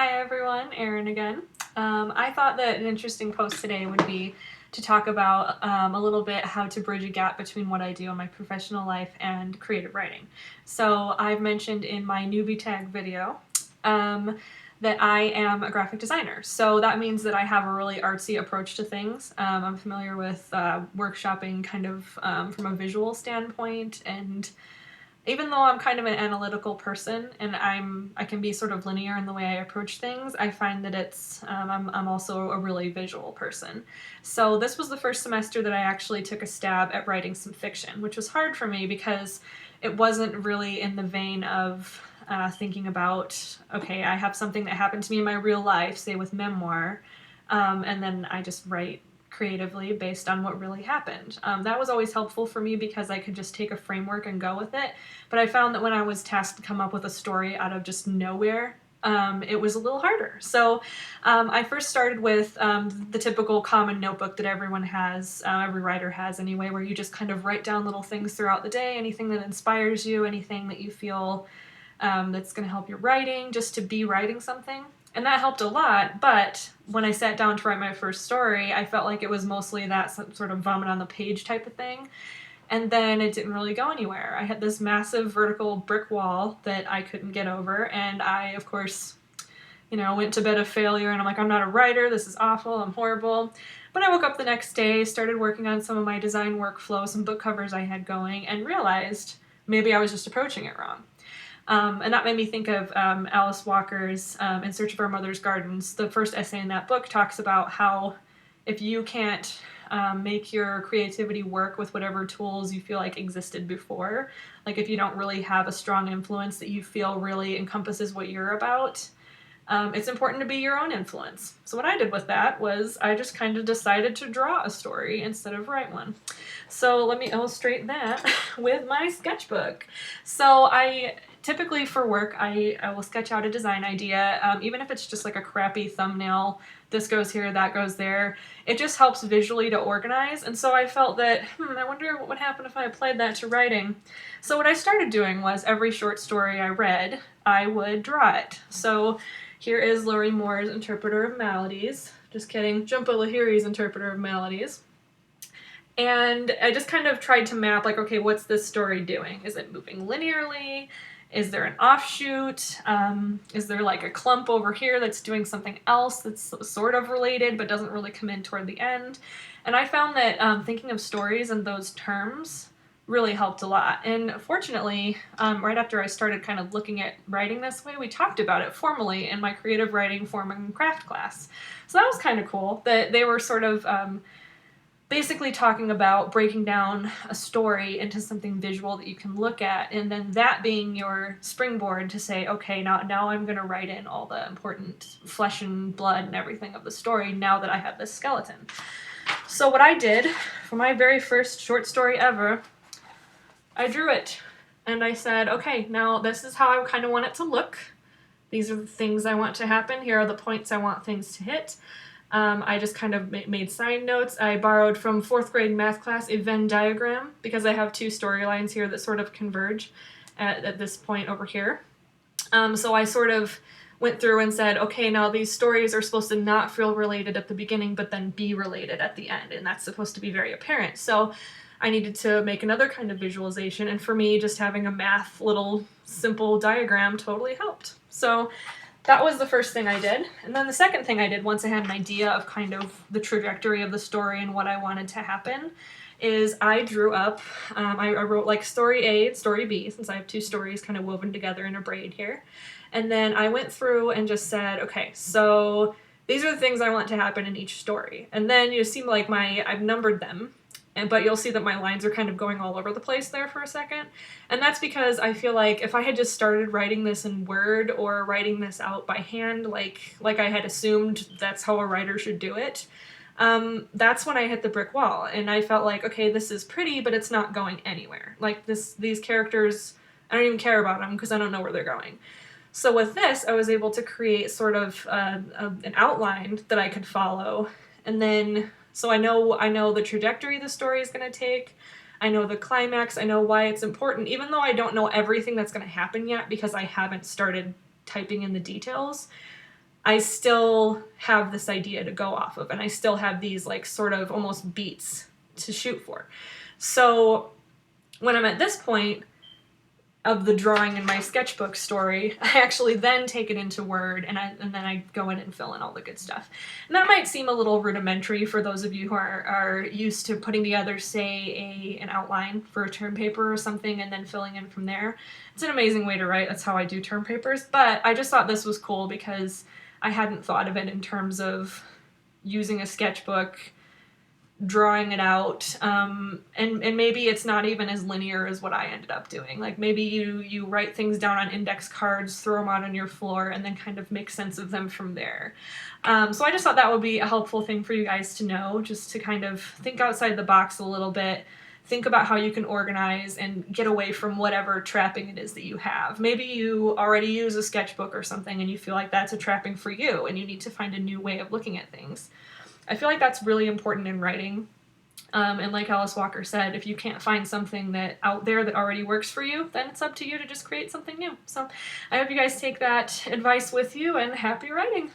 Hi everyone, Erin again. I thought that an interesting post today would be to talk about a little bit how to bridge a gap between what I do in my professional life and creative writing. So I've mentioned in my newbie tag video that I am a graphic designer. So that means that I have a really artsy approach to things. I'm familiar with workshopping kind of from a visual standpoint, and even though I'm kind of an analytical person and I can be sort of linear in the way I approach things, I find that I'm also a really visual person. So this was the first semester that I actually took a stab at writing some fiction, which was hard for me because it wasn't really in the vein of thinking about, okay, I have something that happened to me in my real life, say with memoir, and then I just write creatively based on what really happened. That was always helpful for me because I could just take a framework and go with it. But I found that when I was tasked to come up with a story out of just nowhere, it was a little harder. So I first started with the typical common notebook that everyone has, every writer has anyway, where you just kind of write down little things throughout the day, anything that inspires you, anything that you feel that's going to help your writing, just to be writing something. And that helped a lot, but when I sat down to write my first story, I felt like it was mostly that sort of vomit on the page type of thing. And then it didn't really go anywhere. I had this massive vertical brick wall that I couldn't get over, and I, of course, went to bed a failure, and I'm like, I'm not a writer, this is awful, I'm horrible. But I woke up the next day, started working on some of my design workflow, some book covers I had going, and realized maybe I was just approaching it wrong. And that made me think of Alice Walker's In Search of Our Mother's Gardens. The first essay in that book talks about how if you can't make your creativity work with whatever tools you feel like existed before, like if you don't really have a strong influence that you feel really encompasses what you're about, it's important to be your own influence. So what I did with that was I just kind of decided to draw a story instead of write one. So let me illustrate that with my sketchbook. So I typically for work, I will sketch out a design idea, even if it's just like a crappy thumbnail. This goes here, that goes there. It just helps visually to organize. And so I felt that, I wonder what would happen if I applied that to writing. So what I started doing was every short story I read, I would draw it. So here is Lorrie Moore's Interpreter of Maladies. Just kidding, Jhumpa Lahiri's Interpreter of Maladies. And I just kind of tried to map, like, okay, what's this story doing? Is it moving linearly? Is there an offshoot? Is there like a clump over here that's doing something else that's sort of related but doesn't really come in toward the end? And I found that thinking of stories in those terms really helped a lot. And fortunately, right after I started kind of looking at writing this way, we talked about it formally in my creative writing form and craft class. So that was kind of cool that they were sort of basically talking about breaking down a story into something visual that you can look at, and then that being your springboard to say, okay, now I'm going to write in all the important flesh and blood and everything of the story now that I have this skeleton. So what I did for my very first short story ever, I drew it. And I said, okay, now this is how I kind of want it to look. These are the things I want to happen. Here are the points I want things to hit. I just kind of made side notes. I borrowed from 4th grade math class a Venn diagram because I have two storylines here that sort of converge at this point over here. So I sort of went through and said, okay, now these stories are supposed to not feel related at the beginning, but then be related at the end, and that's supposed to be very apparent. So I needed to make another kind of visualization, and for me, just having a math little simple diagram totally helped. So that was the first thing I did. And then the second thing I did, once I had an idea of kind of the trajectory of the story and what I wanted to happen, is I drew up, I wrote like story A and story B, since I have two stories kind of woven together in a braid here. And then I went through and just said, okay, so these are the things I want to happen in each story. And then you see like I've numbered them, but you'll see that my lines are kind of going all over the place there for a second. And that's because I feel like if I had just started writing this in Word or writing this out by hand, like I had assumed that's how a writer should do it, that's when I hit the brick wall. And I felt like, okay, this is pretty, but it's not going anywhere. Like these characters, I don't even care about them because I don't know where they're going. So with this, I was able to create sort of an outline that I could follow, and then so I know the trajectory the story is going to take. I know the climax. I know why it's important, even though I don't know everything that's going to happen yet because I haven't started typing in the details. I still have this idea to go off of, and I still have these like sort of almost beats to shoot for. So when I'm at this point of the drawing in my sketchbook story, I actually then take it into Word, and then I go in and fill in all the good stuff. And that might seem a little rudimentary for those of you who are used to putting together, say, an outline for a term paper or something, and then filling in from there. It's an amazing way to write. That's how I do term papers. But I just thought this was cool because I hadn't thought of it in terms of using a sketchbook, drawing it out, and maybe it's not even as linear as what I ended up doing. Like maybe you write things down on index cards, throw them out on your floor, and then kind of make sense of them from there. So I just thought that would be a helpful thing for you guys to know, just to kind of think outside the box a little bit. Think about how you can organize and get away from whatever trapping it is that you have. Maybe you already use a sketchbook or something and you feel like that's a trapping for you and you need to find a new way of looking at things. I feel like that's really important in writing. And like Alice Walker said, if you can't find something that out there that already works for you, then it's up to you to just create something new. So I hope you guys take that advice with you, and happy writing.